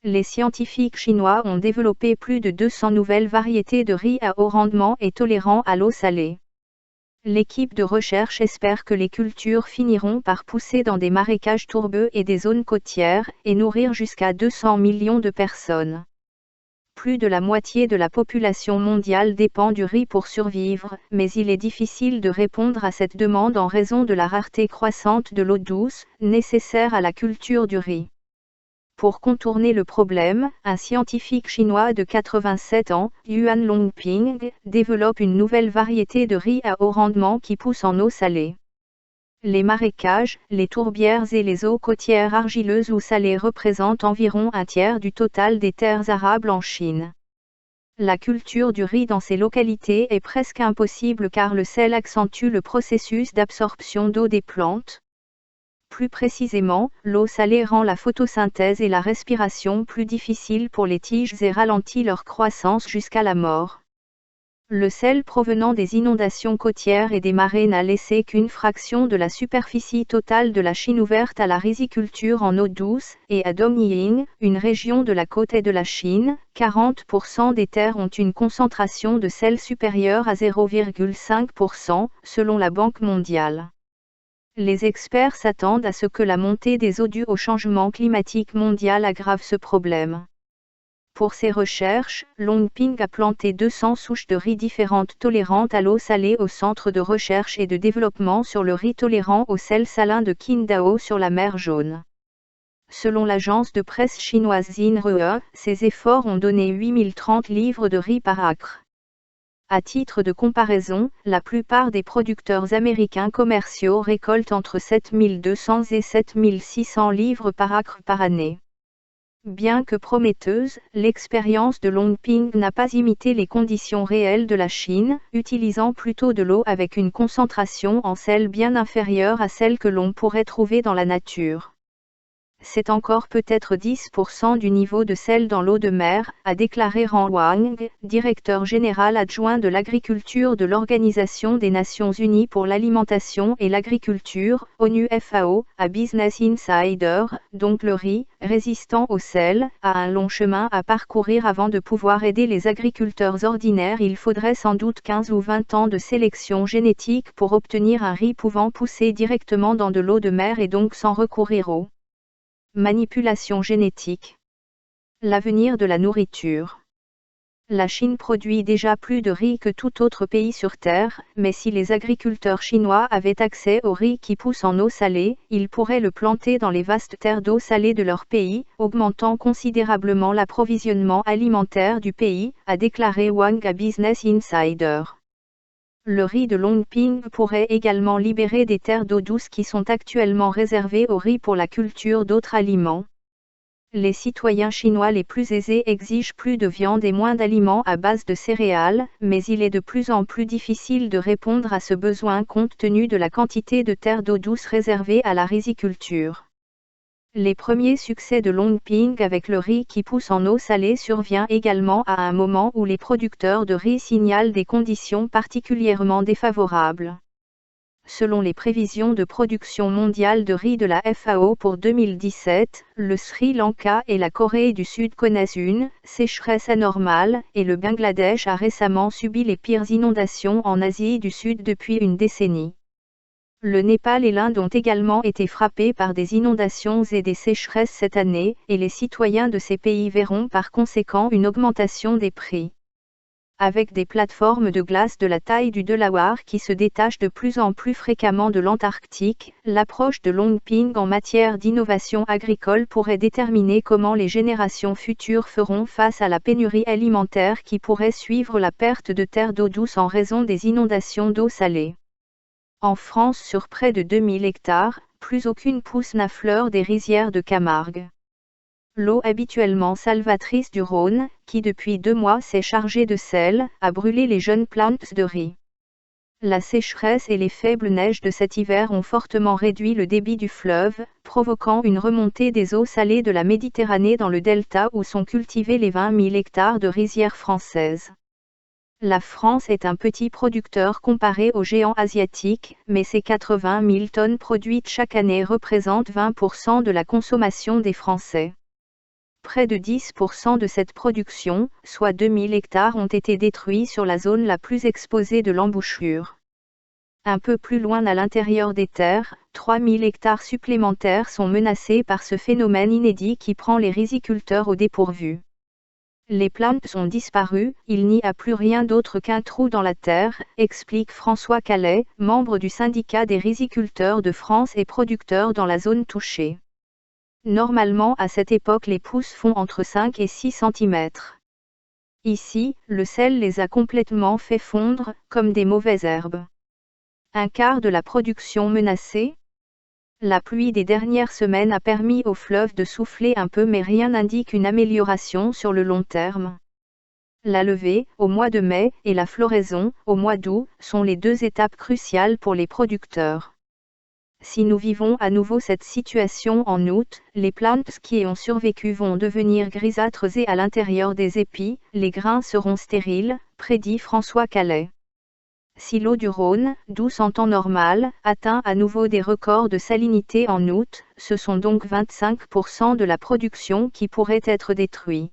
Les scientifiques chinois ont développé plus de 200 nouvelles variétés de riz à haut rendement et tolérants à l'eau salée. L'équipe de recherche espère que les cultures finiront par pousser dans des marécages tourbeux et des zones côtières, et nourrir jusqu'à 200 millions de personnes. Plus de la moitié de la population mondiale dépend du riz pour survivre, mais il est difficile de répondre à cette demande en raison de la rareté croissante de l'eau douce, nécessaire à la culture du riz. Pour contourner le problème, un scientifique chinois de 87 ans, Yuan Longping, développe une nouvelle variété de riz à haut rendement qui pousse en eau salée. Les marécages, les tourbières et les eaux côtières argileuses ou salées représentent environ un tiers du total des terres arables en Chine. La culture du riz dans ces localités est presque impossible car le sel accentue le processus d'absorption d'eau des plantes. Plus précisément, l'eau salée rend la photosynthèse et la respiration plus difficiles pour les tiges et ralentit leur croissance jusqu'à la mort. Le sel provenant des inondations côtières et des marées n'a laissé qu'une fraction de la superficie totale de la Chine ouverte à la riziculture en eau douce, et à Dongying, une région de la côte est de la Chine, 40% des terres ont une concentration de sel supérieure à 0,5%, selon la Banque mondiale. Les experts s'attendent à ce que la montée des eaux due au changement climatique mondial aggrave ce problème. Pour ses recherches, Longping a planté 200 souches de riz différentes tolérantes à l'eau salée au Centre de recherche et de développement sur le riz tolérant au sel salin de Qingdao sur la mer Jaune. Selon l'agence de presse chinoise Xinhua, ces efforts ont donné 8030 livres de riz par acre. À titre de comparaison, la plupart des producteurs américains commerciaux récoltent entre 7200 et 7600 livres par acre par année. Bien que prometteuse, l'expérience de Longping n'a pas imité les conditions réelles de la Chine, utilisant plutôt de l'eau avec une concentration en sel bien inférieure à celle que l'on pourrait trouver dans la nature. C'est encore peut-être 10% du niveau de sel dans l'eau de mer, a déclaré Ran Wang, directeur général adjoint de l'agriculture de l'Organisation des Nations Unies pour l'alimentation et l'agriculture, ONU-FAO, à Business Insider. Donc le riz, résistant au sel, a un long chemin à parcourir avant de pouvoir aider les agriculteurs ordinaires. Il faudrait sans doute 15 ou 20 ans de sélection génétique pour obtenir un riz pouvant pousser directement dans de l'eau de mer et donc sans recourir aux manipulation génétique. L'avenir de la nourriture. La Chine produit déjà plus de riz que tout autre pays sur Terre, mais si les agriculteurs chinois avaient accès au riz qui pousse en eau salée, ils pourraient le planter dans les vastes terres d'eau salée de leur pays, augmentant considérablement l'approvisionnement alimentaire du pays, a déclaré Wang à Business Insider. Le riz de Longping pourrait également libérer des terres d'eau douce qui sont actuellement réservées au riz pour la culture d'autres aliments. Les citoyens chinois les plus aisés exigent plus de viande et moins d'aliments à base de céréales, mais il est de plus en plus difficile de répondre à ce besoin compte tenu de la quantité de terres d'eau douce réservées à la riziculture. Les premiers succès de Longping avec le riz qui pousse en eau salée survient également à un moment où les producteurs de riz signalent des conditions particulièrement défavorables. Selon les prévisions de production mondiale de riz de la FAO pour 2017, le Sri Lanka et la Corée du Sud connaissent une sécheresse anormale, et le Bangladesh a récemment subi les pires inondations en Asie du Sud depuis une décennie. Le Népal et l'Inde ont également été frappés par des inondations et des sécheresses cette année, et les citoyens de ces pays verront par conséquent une augmentation des prix. Avec des plateformes de glace de la taille du Delaware qui se détachent de plus en plus fréquemment de l'Antarctique, l'approche de Longping en matière d'innovation agricole pourrait déterminer comment les générations futures feront face à la pénurie alimentaire qui pourrait suivre la perte de terres d'eau douce en raison des inondations d'eau salée. En France, sur près de 2000 hectares, plus aucune pousse n'affleure des rizières de Camargue. L'eau habituellement salvatrice du Rhône, qui depuis 2 mois s'est chargée de sel, a brûlé les jeunes plantes de riz. La sécheresse et les faibles neiges de cet hiver ont fortement réduit le débit du fleuve, provoquant une remontée des eaux salées de la Méditerranée dans le delta où sont cultivés les 20 000 hectares de rizières françaises. La France est un petit producteur comparé aux géants asiatiques, mais ses 80 000 tonnes produites chaque année représentent 20% de la consommation des Français. près de 10% de cette production, soit 2000 hectares, ont été détruits sur la zone la plus exposée de l'embouchure. Un peu plus loin à l'intérieur des terres, 3000 hectares supplémentaires sont menacés par ce phénomène inédit qui prend les riziculteurs au dépourvu. Les plantes sont disparues, il n'y a plus rien d'autre qu'un trou dans la terre, explique François Calais, membre du syndicat des riziculteurs de France et producteur dans la zone touchée. Normalement à cette époque les pousses font entre 5 et 6 cm. Ici, le sel les a complètement fait fondre, comme des mauvaises herbes. Un quart de la production menacée? La pluie des dernières semaines a permis au fleuve de souffler un peu mais rien n'indique une amélioration sur le long terme. La levée, au mois de mai, et la floraison, au mois d'août, sont les deux étapes cruciales pour les producteurs. Si nous vivons à nouveau cette situation en août, les plantes qui ont survécu vont devenir grisâtres et à l'intérieur des épis, les grains seront stériles, prédit François Calais. Si l'eau du Rhône, douce en temps normal, atteint à nouveau des records de salinité en août, ce sont donc 25% de la production qui pourrait être détruite.